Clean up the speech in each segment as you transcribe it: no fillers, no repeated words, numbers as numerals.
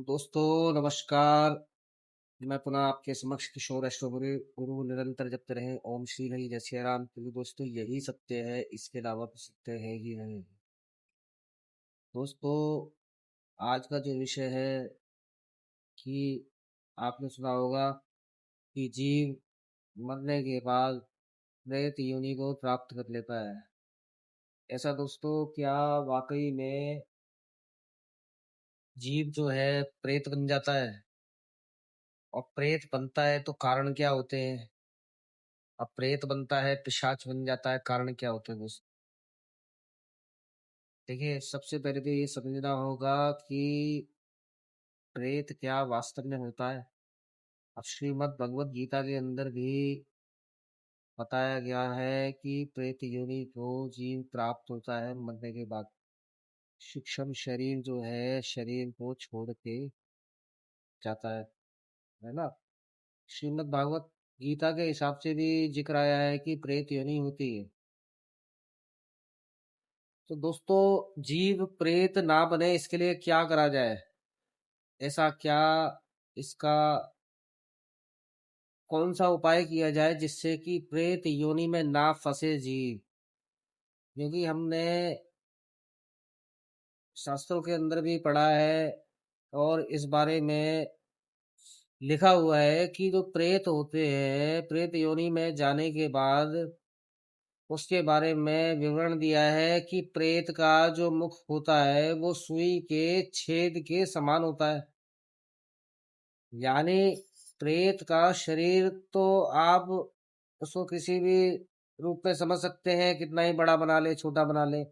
दोस्तों नमस्कार। मैं पुनः आपके समक्ष किशोर एस्ट्रो गुरु निरंतर जपते रहें ओम श्री हरि जय सिया राम, क्योंकि दोस्तों यही सत्य है, इसके अलावा कुछ सत्य है ही नहीं। दोस्तों आज का जो विषय है कि आपने सुना होगा कि जीव मरने के बाद प्रेत योनि को प्राप्त कर लेता है। ऐसा दोस्तों क्या वाकई में जीव जो है प्रेत बन जाता है? और प्रेत बनता है तो कारण क्या होते हैं? अब प्रेत बनता है, पिशाच बन जाता है, कारण क्या होते हैं दोस्त? देखिए, सबसे पहले तो ये समझना होगा कि प्रेत क्या वास्तव में होता है। अब श्रीमद् भगवत गीता के अंदर भी बताया गया है कि प्रेत योनि को जीव प्राप्त होता है मरने के बाद। सूक्ष्म शरीर जो है शरीर को छोड़ के जाता है ना। श्रीमद् भागवत गीता के हिसाब से भी जिक्र आया है कि प्रेत योनि होती है। तो दोस्तों जीव प्रेत ना बने इसके लिए क्या करा जाए? ऐसा क्या इसका कौन सा उपाय किया जाए जिससे कि प्रेत योनि में ना फंसे जीव? क्योंकि हमने शास्त्रों के अंदर भी पढ़ा है और इस बारे में लिखा हुआ है कि जो प्रेत होते हैं प्रेत योनि में जाने के बाद उसके बारे में विवरण दिया है कि प्रेत का जो मुख होता है वो सुई के छेद के समान होता है। यानी प्रेत का शरीर तो आप उसको किसी भी रूप में समझ सकते हैं, कितना ही बड़ा बना ले छोटा बना ले,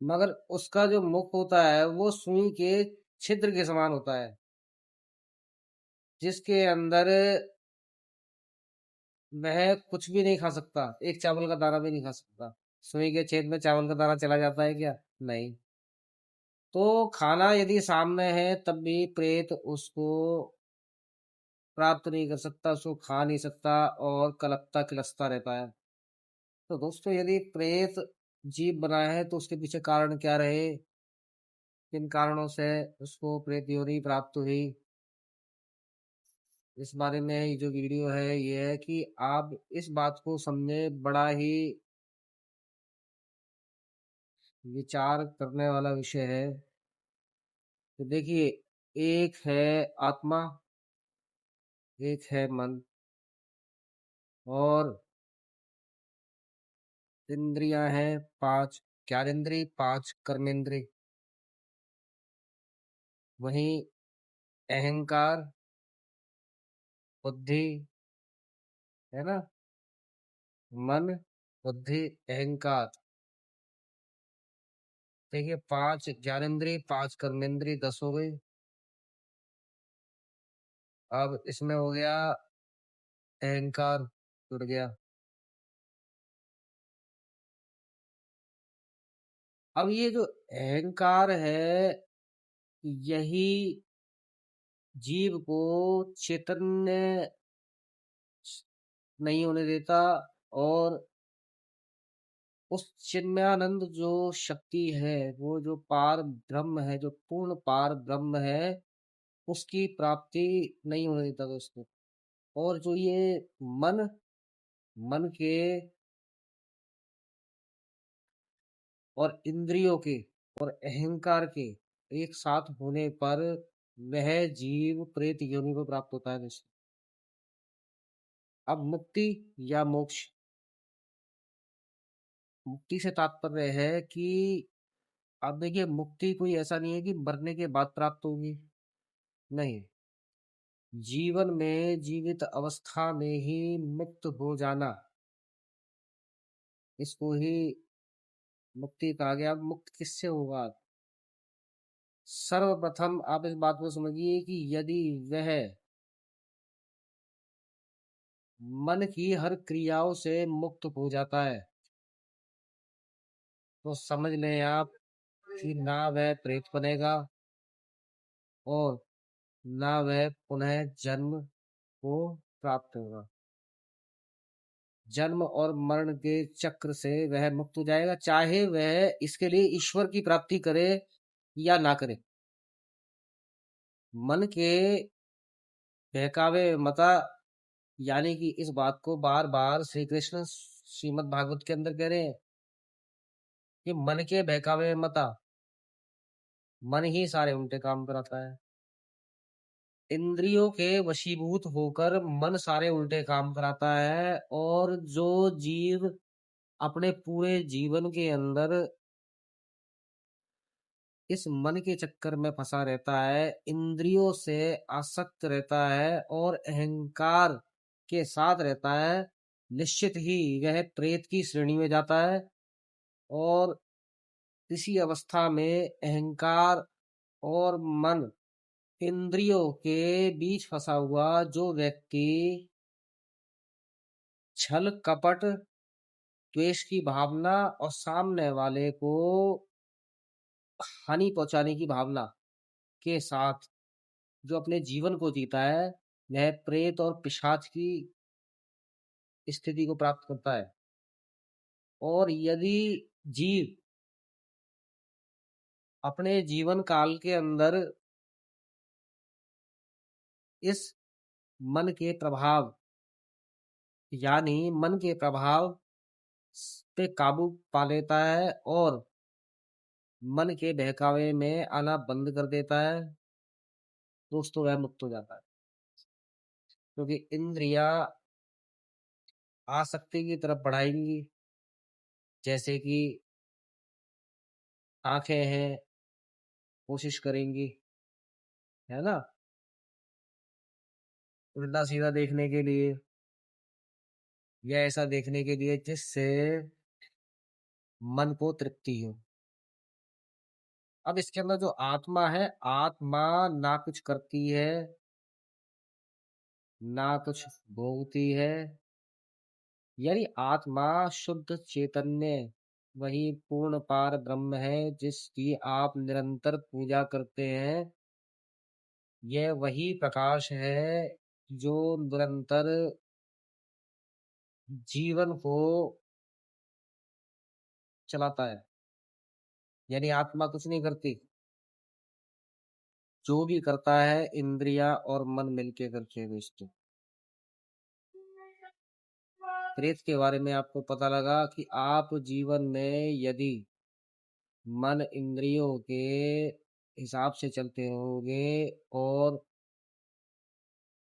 मगर उसका जो मुख होता है वो सुई के छिद्र के समान होता है, जिसके अंदर वह कुछ भी नहीं खा सकता, एक चावल का दाना भी नहीं खा सकता। सुई के छेद में चावल का दाना चला जाता है क्या? नहीं। तो खाना यदि सामने है तब भी प्रेत उसको प्राप्त नहीं कर सकता, उसको खा नहीं सकता और कलपता किलसता रहता है। तो दोस्तों यदि प्रेत जीव बना है तो उसके पीछे कारण क्या रहे, किन कारणों से उसको प्रेत योनि प्राप्त हुई, इस बारे में ये जो वीडियो है ये है कि आप इस बात को समझे। बड़ा ही विचार करने वाला विषय है। तो देखिए, एक है आत्मा, एक है मन, और इंद्रियां हैं पांच, ज्ञानेंद्रिय, पांच कर्मेंद्रिय, वहीं अहंकार, बुद्धि, है ना, मन, बुद्धि, अहंकार। देखिए, पांच ज्ञानेंद्रिय, पांच कर्मेंद्रिय, 10 हो गई। अब इसमें हो गया अहंकार, जुड़ गया। अब ये जो अहंकार है यही जीव को चैतन्य नहीं होने देता, और उस चिन्मयानंद जो शक्ति है, वो जो पार ब्रह्म है, जो पूर्ण पार ब्रह्म है, उसकी प्राप्ति नहीं होने देता दोस्तों। और जो ये मन, मन के और इंद्रियों के और अहंकार के एक साथ होने पर वह जीव प्रेत योनि को प्राप्त होता है दोस्तों। अब मुक्ति या मोक्ष, मुक्ति से तात्पर्य है कि अब देखिए, मुक्ति कोई ऐसा नहीं है कि मरने के बाद प्राप्त होगी, नहीं। जीवन में जीवित अवस्था में ही मुक्त हो जाना, इसको ही मुक्ति कहा गया। अब मुक्त किससे होगा? सर्वप्रथम आप इस बात को समझिए कि यदि वह मन की हर क्रियाओं से मुक्त हो जाता है तो समझ लें आप कि ना वह प्रेत बनेगा और ना वह पुनः जन्म को प्राप्त होगा। जन्म और मरण के चक्र से वह मुक्त हो जाएगा, चाहे वह इसके लिए ईश्वर की प्राप्ति करे या ना करे। मन के बहकावे मता, यानी कि इस बात को बार बार श्री कृष्ण श्रीमद् भागवत के अंदर कह रहे हैं कि मन के बहकावे मता, मन ही सारे उल्टे काम कराता है। इंद्रियों के वशीभूत होकर मन सारे उल्टे काम कराता है, और जो जीव अपने पूरे जीवन के अंदर इस मन के चक्कर में फंसा रहता है, इंद्रियों से आसक्त रहता है और अहंकार के साथ रहता है, निश्चित ही वह प्रेत की श्रेणी में जाता है। और इसी अवस्था में अहंकार और मन, इंद्रियों के बीच फंसा हुआ जो व्यक्ति छल कपट, द्वेष की भावना और सामने वाले को हानि पहुंचाने की भावना के साथ जो अपने जीवन को जीता है, वह प्रेत और पिशाच की स्थिति को प्राप्त करता है। और यदि जीव अपने जीवन काल के अंदर इस मन के प्रभाव, यानी मन के प्रभाव पे काबू पा लेता है और मन के बहकावे में आना बंद कर देता है, दोस्तों वह मुक्त हो जाता है। क्योंकि इंद्रियां आसक्ति की तरफ बढ़ाएंगी, जैसे कि आंखें हैं, कोशिश करेंगी, है ना, उल्टा सीधा देखने के लिए या ऐसा देखने के लिए जिससे मन को तृप्ति हो। अब इसके अंदर जो आत्मा है, आत्मा ना कुछ करती है, ना कुछ भोगती है, यानी आत्मा शुद्ध चैतन्य वही पूर्ण पार ब्रह्म है जिसकी आप निरंतर पूजा करते हैं। यह वही प्रकाश है जो निरंतर जीवन को चलाता है, यानी आत्मा कुछ नहीं करती, जो भी करता है इंद्रिया और मन मिलके करते हैं दोस्तों। प्रेत के बारे में आपको पता लगा कि आप जीवन में यदि मन इंद्रियों के हिसाब से चलते रहोगे और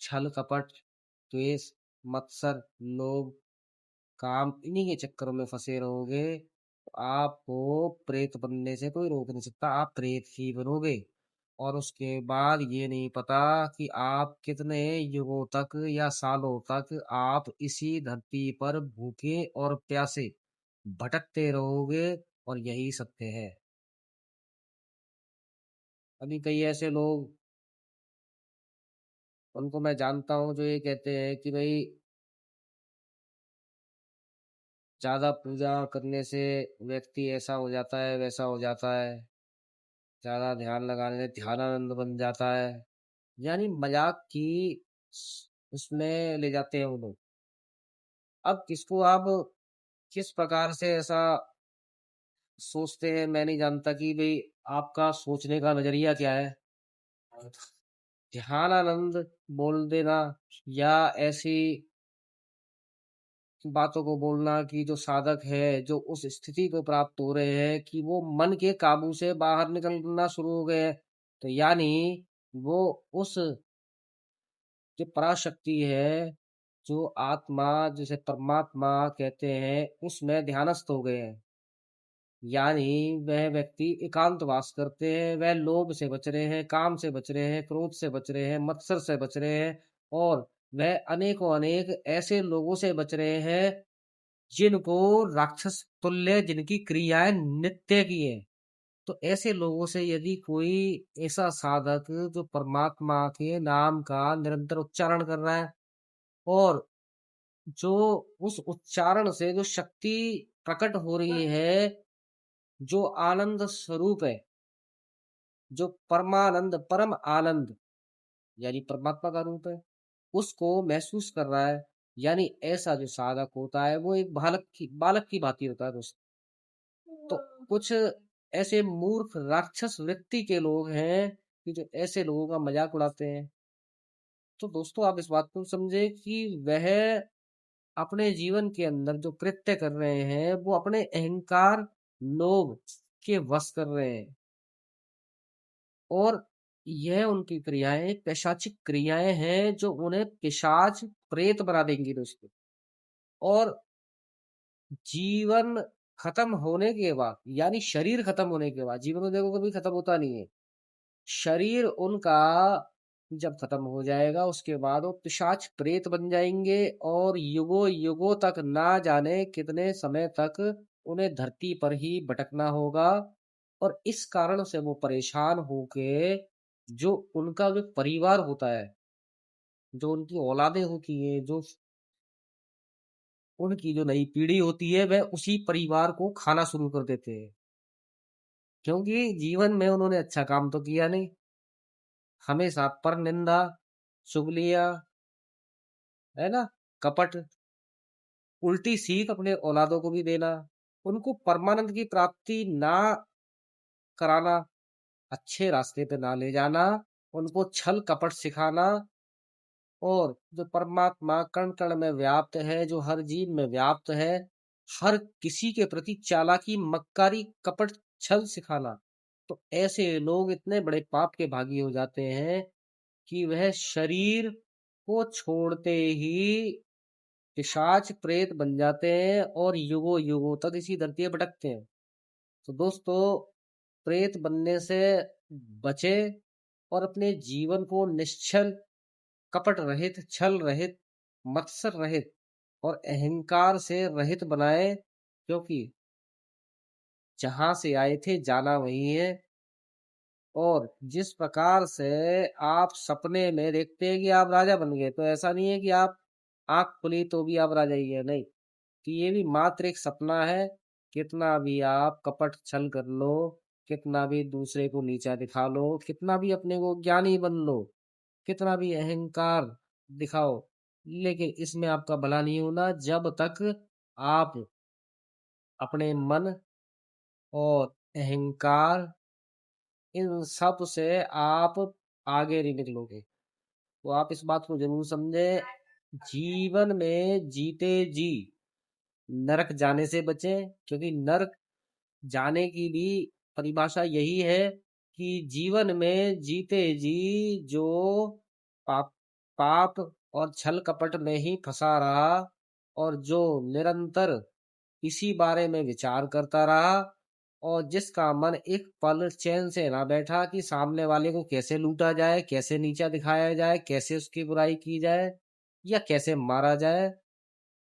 छल कपट, द्वेष, मत्सर, लोभ, काम इन्हीं के चक्करों में फंसे रहोगे, तो आपको प्रेत बनने से कोई रोक नहीं सकता, आप प्रेत ही बनोगे। और उसके बाद ये नहीं पता कि आप कितने युगों तक या सालों तक आप इसी धरती पर भूखे और प्यासे भटकते रहोगे, और यही सत्य है। अभी कई ऐसे लोग, उनको मैं जानता हूँ, जो ये कहते हैं कि भाई ज्यादा पूजा करने से व्यक्ति ऐसा हो जाता है, वैसा हो जाता है, ज्यादा ध्यान लगाने से ध्यानानंद बन जाता है, यानी मजाक की उसमें ले जाते हैं वो लोग। अब किसको आप किस प्रकार से ऐसा सोचते हैं, मैं नहीं जानता कि भाई आपका सोचने का नजरिया क्या है। ध्यानानंद बोल देना या ऐसी बातों को बोलना कि जो साधक है, जो उस स्थिति को प्राप्त हो रहे हैं कि वो मन के काबू से बाहर निकलना शुरू हो गए हैं, तो यानी वो उस जो पराशक्ति है, जो आत्मा जिसे परमात्मा कहते हैं, उसमें ध्यानस्थ हो गए हैं। यानी वह व्यक्ति एकांतवास करते हैं, वह लोभ से बच रहे हैं, काम से बच रहे हैं, क्रोध से बच रहे हैं, मत्सर से बच रहे हैं, और वह अनेकों अनेक ऐसे लोगों से बच रहे हैं जिनको राक्षस तुल्य, जिनकी क्रियाएं नित्य की है। तो ऐसे लोगों से यदि कोई ऐसा साधक जो परमात्मा के नाम का निरंतर उच्चारण कर रहा है, और जो उस उच्चारण से जो शक्ति प्रकट हो रही है, जो आनंद स्वरूप है, जो परमानंद परम आनंद यानी परमात्मा का रूप है, उसको महसूस कर रहा है, यानी ऐसा जो साधक होता है वो एक बालक की भांति होता है दोस्त। तो कुछ ऐसे मूर्ख राक्षस वृत्ति के लोग हैं कि जो ऐसे लोगों का मजाक उड़ाते हैं। तो दोस्तों आप इस बात को समझे कि वह अपने जीवन के अंदर जो कृत्य कर रहे हैं वो अपने अहंकार, लोभ के वश कर रहे हैं, और यह उनकी क्रियाएं पैशाचिक क्रियाएं हैं जो उन्हें पिशाच प्रेत बना देंगी दोस्तों। और जीवन खत्म होने के बाद, यानी शरीर खत्म होने के बाद, जीवन तो देखो कभी खत्म होता नहीं है, शरीर उनका जब खत्म हो जाएगा उसके बाद वो पिशाच प्रेत बन जाएंगे, और युगों युगों तक ना जाने कितने समय तक उन्हें धरती पर ही भटकना होगा। और इस कारण से वो परेशान होके, जो उनका जो परिवार होता है, जो उनकी औलादे होती है, जो उनकी जो नई पीढ़ी होती है, वह उसी परिवार को खाना शुरू कर देते हैं, क्योंकि जीवन में उन्होंने अच्छा काम तो किया नहीं। हमेशा पर निंदा, चुगलियां, है ना, कपट, उल्टी सीख अपने औलादों को भी देना, उनको परमानंद की प्राप्ति ना कराना, अच्छे रास्ते पे ना ले जाना, उनको छल कपट सिखाना, और जो परमात्मा कण कण में व्याप्त है, जो हर जीव में व्याप्त है, हर किसी के प्रति चालाकी, मक्कारी, कपट, छल सिखाना। तो ऐसे लोग इतने बड़े पाप के भागी हो जाते हैं कि वह शरीर को छोड़ते ही पिशाच प्रेत बन जाते हैं और युगों युगों तक इसी धरती पर भटकते हैं। तो दोस्तों, प्रेत बनने से बचे और अपने जीवन को निश्चल, कपट रहित, छल रहित, मत्सर रहित और अहंकार से रहित बनाए, क्योंकि जहां से आए थे जाना वही है। और जिस प्रकार से आप सपने में देखते हैं कि आप राजा बन गए, तो ऐसा नहीं है कि आप आंख खुली तो भी आप राजा ही है, नहीं, कि ये भी मात्र एक सपना है। कितना भी आप कपट छल कर लो, कितना भी दूसरे को नीचा दिखा लो, कितना भी अपने को ज्ञानी बन लो, कितना भी अहंकार दिखाओ, लेकिन इसमें आपका भला नहीं होना जब तक आप अपने मन और अहंकार, इन सब से आप आगे नहीं निकलोगे। तो आप इस बात को जरूर समझे, जीवन में जीते जी नरक जाने से बचें, क्योंकि नरक जाने की भी परिभाषा यही है कि जीवन में जीते जी जो पाप पाप और छल कपट में ही फंसा रहा, और जो निरंतर इसी बारे में विचार करता रहा, और जिसका मन एक पल चैन से ना बैठा कि सामने वाले को कैसे लूटा जाए, कैसे नीचा दिखाया जाए, कैसे उसकी बुराई की जाए, या कैसे मारा जाए।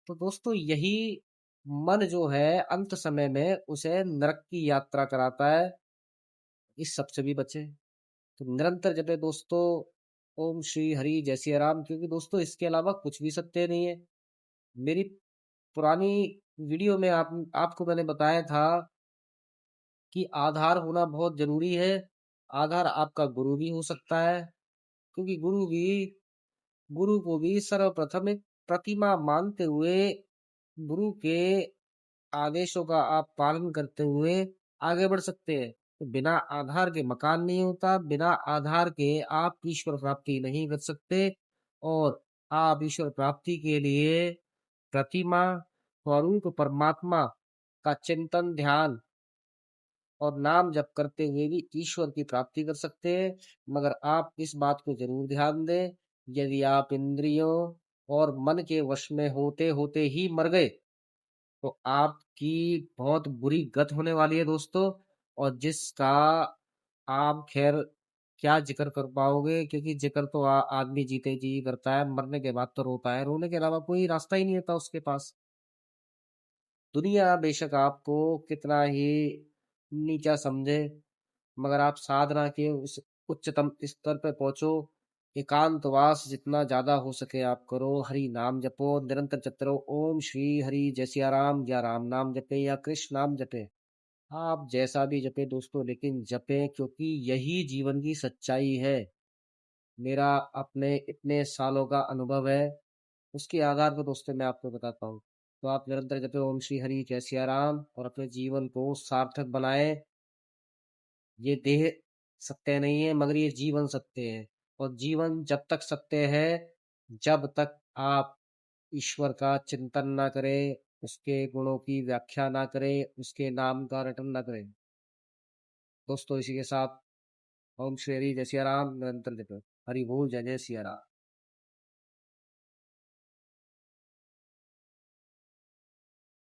तो दोस्तों, यही मन जो है अंत समय में उसे नरक की यात्रा कराता है। इस सब से भी बचे तो निरंतर जपे दोस्तों, ओम श्री हरि जय सिया राम, क्योंकि दोस्तों इसके अलावा कुछ भी सत्य नहीं है। मेरी पुरानी वीडियो में आपको मैंने बताया था कि आधार होना बहुत जरूरी है। आधार आपका गुरु भी हो सकता है, क्योंकि गुरु को भी सर्वप्रथम एक प्रतिमा मानते हुए, गुरु के आदेशों का आप पालन करते हुए आगे बढ़ सकते हैं। तो बिना आधार के मकान नहीं होता, बिना आधार के आप ईश्वर प्राप्ति नहीं कर सकते। और आप ईश्वर प्राप्ति के लिए प्रतिमा, स्वरूप परमात्मा का चिंतन, ध्यान और नाम जप करते हुए भी ईश्वर की प्राप्ति कर सकते हैं। मगर आप इस बात को जरूर ध्यान दें, यदि आप इंद्रियों और मन के वश में होते होते ही मर गए, तो आपकी बहुत बुरी गत होने वाली है दोस्तों। और जिसका आप खैर क्या जिक्र कर पाओगे, क्योंकि जिक्र तो आदमी जीते जी ही करता है, मरने के बाद तो रोता है, रोने के अलावा कोई रास्ता ही नहीं होता उसके पास। दुनिया बेशक आपको कितना ही नीचा समझे, मगर आप साधना के उस उच्चतम स्तर पे पहुंचो। एकांतवास जितना ज्यादा हो सके आप करो, हरि नाम जपो, निरंतर जपते रहो, ओम श्री हरि जय सिया राम, या राम नाम जपे या कृष्ण नाम जपे, आप जैसा भी जपे दोस्तों, लेकिन जपे, क्योंकि यही जीवन की सच्चाई है। मेरा अपने इतने सालों का अनुभव है, उसके आधार पर दोस्तों मैं आपको बताता हूँ। तो आप निरंतर जपे ओम श्री हरि जय सिया राम और अपने जीवन को सार्थक बनाए। ये देह सत्य नहीं है, मगर ये जीवन सत्य है। और जीवन जब तक सत्य है, जब तक आप ईश्वर का चिंतन ना करें, उसके गुणों की व्याख्या ना करें, उसके नाम का रटन ना करें। दोस्तों, इसी के साथ ओम श्री हरि जय सिया राम, निरंतर जप। हरि बोल, जय जय सिया राम।